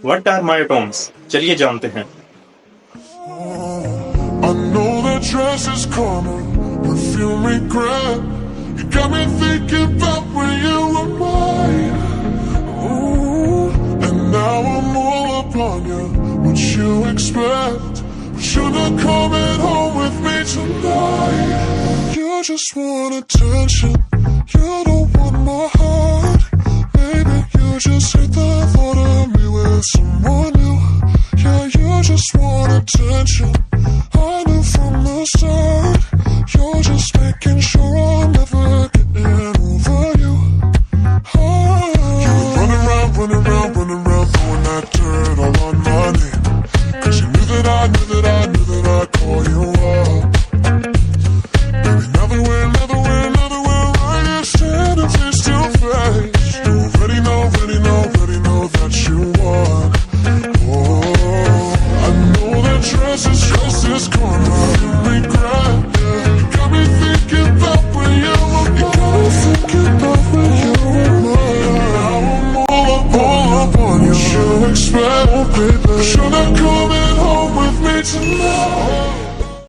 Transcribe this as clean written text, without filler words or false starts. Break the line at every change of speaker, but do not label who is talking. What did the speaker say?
What are myotomes? चलिए जानते हैं।
I know that dress is karma, perfume regret. You got me thinking about when you were mine. Ooh, and now I'm all upon you. What you expect? But you're not coming home with me tonight. You just want attention. You don't want my heart. Maybe you just hate the thought of me with someone new. Yeah, you just want attention. I knew from the start. You're just making sure I'm never getting over you. You're running around, throwing that dirt all on my name. 'Cause you knew that I'd call you up. Baby, now that we're right here standing face to face, you already know that you want. Oh, I know that dress is karma, regret. Yeah, you got me thinking about when you were mine. Now I'm all up on you. What you expect, baby? You're not coming home with me tonight.